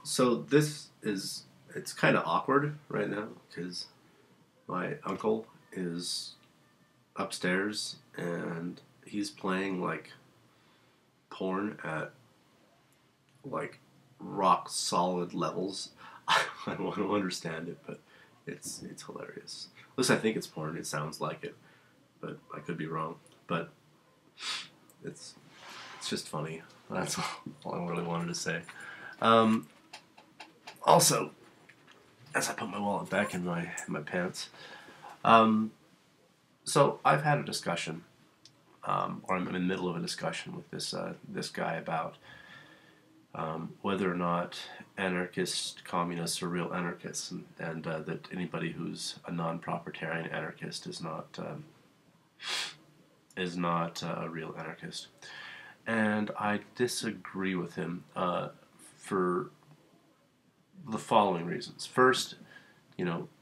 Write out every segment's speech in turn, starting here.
So it's kind of awkward right now because my uncle is upstairs and he's playing like porn at like rock solid levels. I don't understand it, but it's hilarious. At least I think it's porn. It sounds like it, but I could be wrong. But it's it's just funny. That's all I really wanted to say. Um, Also, as I put my wallet back in my pants, um, so I've had a discussion, or I'm in the middle of a discussion with this guy about whether or not anarchist communists are real anarchists, and that anybody who's a non-proprietarian anarchist is not a real anarchist. And I disagree with him for the following reasons. First,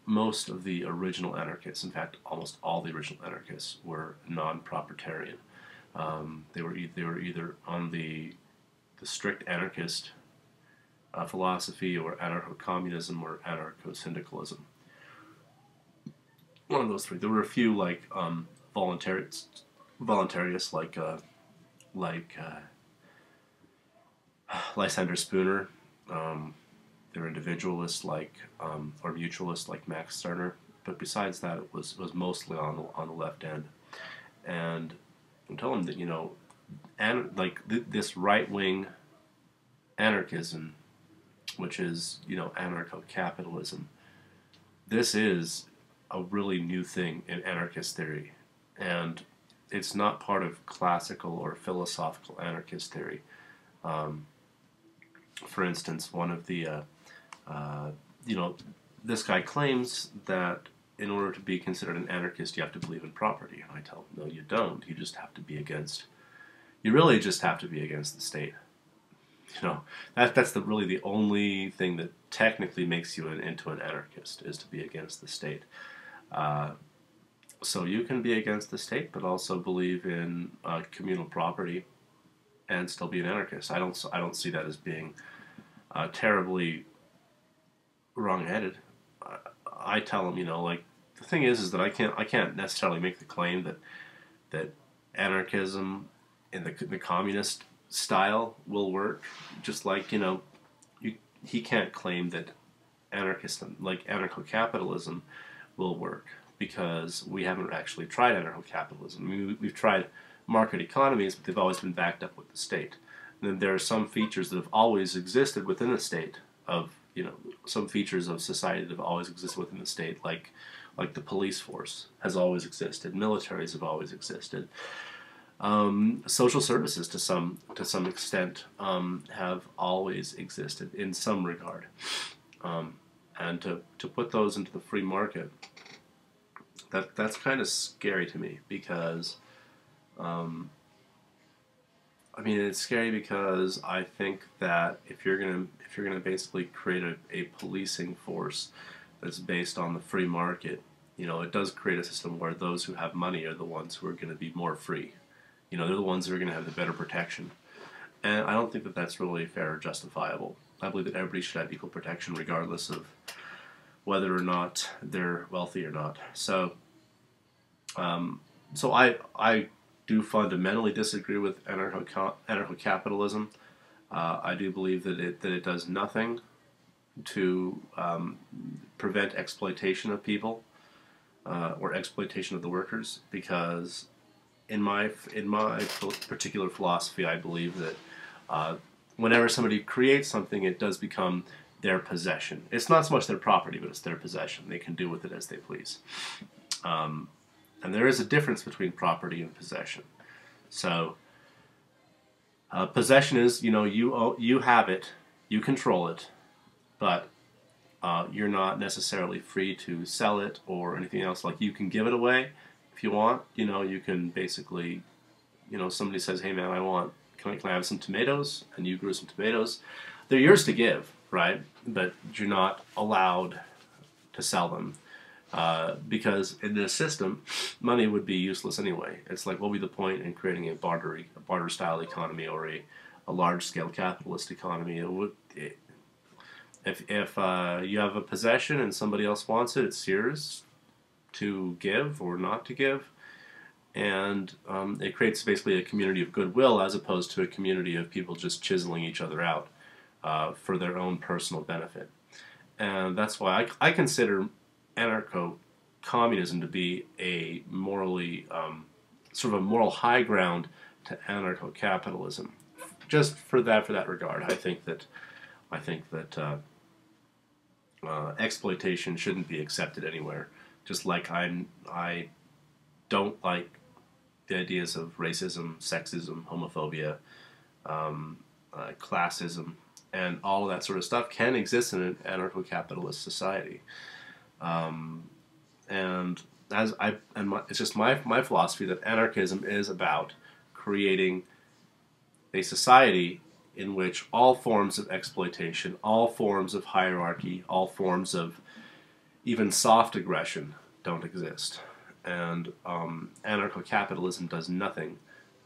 most of the original anarchists, in fact, almost all the original anarchists, were non-proprietarian. They were either on the strict anarchist philosophy, or anarcho-communism, or anarcho-syndicalism. One of those three. There were a few like voluntarists, like Lysander Spooner. There were individualists or mutualists like Max Stirner. But besides that, it was mostly on the left end. And I'm telling them that this right wing anarchism, which is anarcho-capitalism, this is a really new thing in anarchist theory, and it's not part of classical or philosophical anarchist theory. For instance, one of the this guy claims that in order to be considered an anarchist, you have to believe in property. And I tell him, no, you don't. You really just have to be against the state. That's really the only thing that technically makes you into an anarchist, is to be against the state. So you can be against the state, but also believe in communal property and still be an anarchist. I don't see that as being terribly wrong-headed. I tell them, the thing is that I can't necessarily make the claim that anarchism in the communist style will work. Just like he can't claim that anarchism, like anarcho-capitalism, will work, because we haven't actually tried anarcho-capitalism. I mean, we've tried market economies, but they've always been backed up with the state. And then there are some features that have always existed within the state some features of society that have always existed within the state, like the police force has always existed, militaries have always existed, social services to some extent have always existed in some regard, and to put those into the free market, that's kind of scary to me, because it's scary because I think that if you're gonna basically create a policing force that's based on the free market, it does create a system where those who have money are the ones who are going to be more free. They're the ones who are going to have the better protection, and I don't think that that's really fair or justifiable. I believe that everybody should have equal protection regardless of whether or not they're wealthy or not. So I do fundamentally disagree with anarcho-capitalism. I do believe that it does nothing to prevent exploitation of people or exploitation of the workers, because in my particular philosophy, I believe that whenever somebody creates something, it does become their possession. It's not so much their property, but it's their possession. They can do with it as they please. And there is a difference between property and possession. So possession is, you have it, you control it, but you're not necessarily free to sell it or anything else. Like, you can give it away if you want. You can basically, somebody says, hey man, can I have some tomatoes? And you grew some tomatoes. They're yours to give, right? But you're not allowed to sell them. Because in this system, money would be useless anyway. It's like, what would be the point in creating a barter-style economy, or a large-scale capitalist economy? If you have a possession and somebody else wants it, it's yours to give or not to give. And it creates basically a community of goodwill as opposed to a community of people just chiseling each other out for their own personal benefit. And that's why I consider anarcho-communism to be a morally, sort of a moral high ground to anarcho-capitalism. Just for that regard, I think that exploitation shouldn't be accepted anywhere. Just like I don't like the ideas of racism, sexism, homophobia, classism, and all of that sort of stuff can exist in an anarcho-capitalist society. And it's just my philosophy that anarchism is about creating a society in which all forms of exploitation, all forms of hierarchy, all forms of even soft aggression don't exist. And anarcho-capitalism does nothing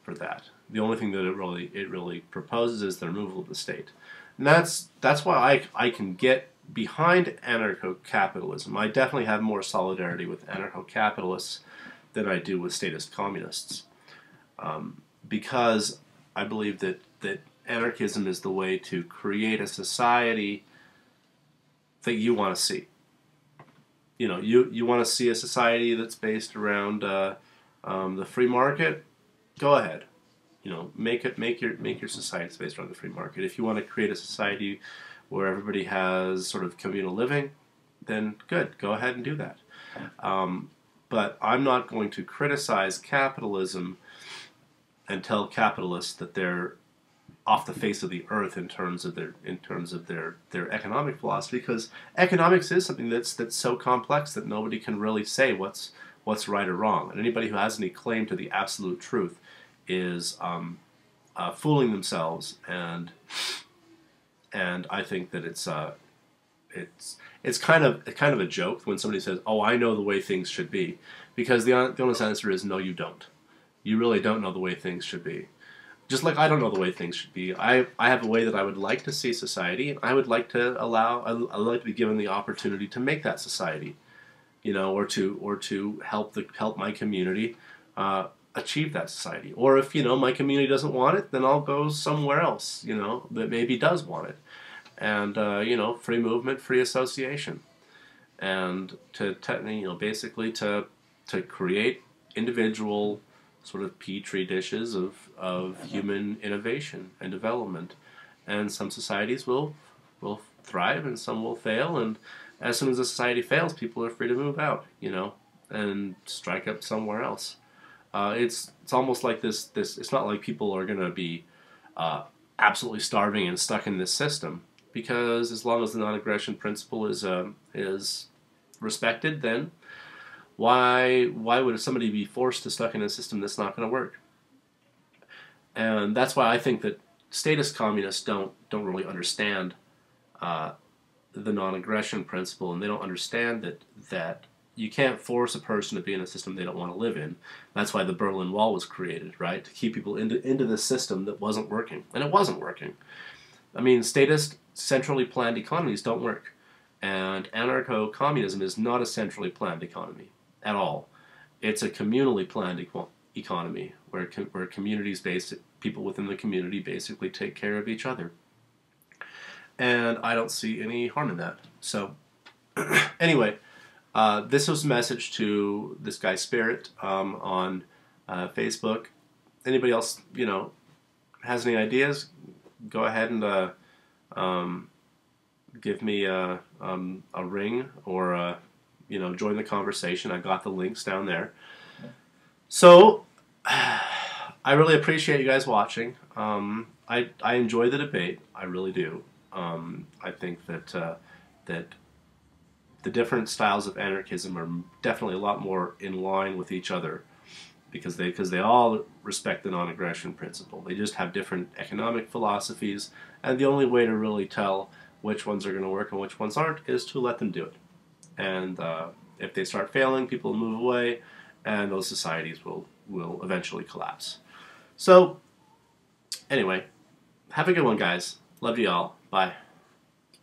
for that. The only thing that it really proposes is the removal of the state. And that's why I can get behind anarcho-capitalism. I definitely have more solidarity with anarcho-capitalists than I do with statist communists. Because I believe that anarchism is the way to create a society that you want to see. You know, you want to see a society that's based around the free market. Go ahead, you know, make your society based around the free market. If you want to create a society where everybody has sort of communal living, then good, go ahead and do that. But I'm not going to criticize capitalism and tell capitalists that they're off the face of the earth in terms of their economic philosophy, because economics is something that's so complex that nobody can really say what's right or wrong, and anybody who has any claim to the absolute truth is fooling themselves, and I think that it's kind of a joke when somebody says, "Oh, I know the way things should be," because the honest answer is no, you don't. You really don't know the way things should be. Just like I don't know the way things should be. I have a way that I would like to see society, and I would like to I'd like to be given the opportunity to make that society, you know, or to help my community achieve that society. Or if, you know, my community doesn't want it, then I'll go somewhere else, you know, that maybe does want it. And you know, free movement, free association, and you know, basically to create individual sort of petri dishes of human innovation and development. And some societies will thrive and some will fail, and as soon as a society fails, people are free to move out, you know, and strike up somewhere else. It's almost like this it's not like people are going to be absolutely starving and stuck in this system, because as long as the non-aggression principle is respected, then why would somebody be forced to stuck in a system that's not going to work? And that's why I think that statist communists don't really understand the non-aggression principle, and they don't understand that you can't force a person to be in a system they don't want to live in. That's why the Berlin Wall was created, right? To keep people into this system that wasn't working, and it wasn't working. I mean, statist, centrally planned economies don't work, and anarcho-communism is not a centrally planned economy at all. It's a communally planned economy where communities people within the community basically take care of each other. And I don't see any harm in that. So anyway, this was a message to this guy Spirit on Facebook. Anybody else, you know, has any ideas, go ahead and give me a ring, or you know, join the conversation. I got the links down there. So I really appreciate you guys watching. I enjoy the debate. I really do. I think that the different styles of anarchism are definitely a lot more in line with each other, because they all respect the non-aggression principle. They just have different economic philosophies, and the only way to really tell which ones are going to work and which ones aren't is to let them do it. And if they start failing, people will move away, and those societies will eventually collapse. So anyway, have a good one, guys. Love you all. Bye.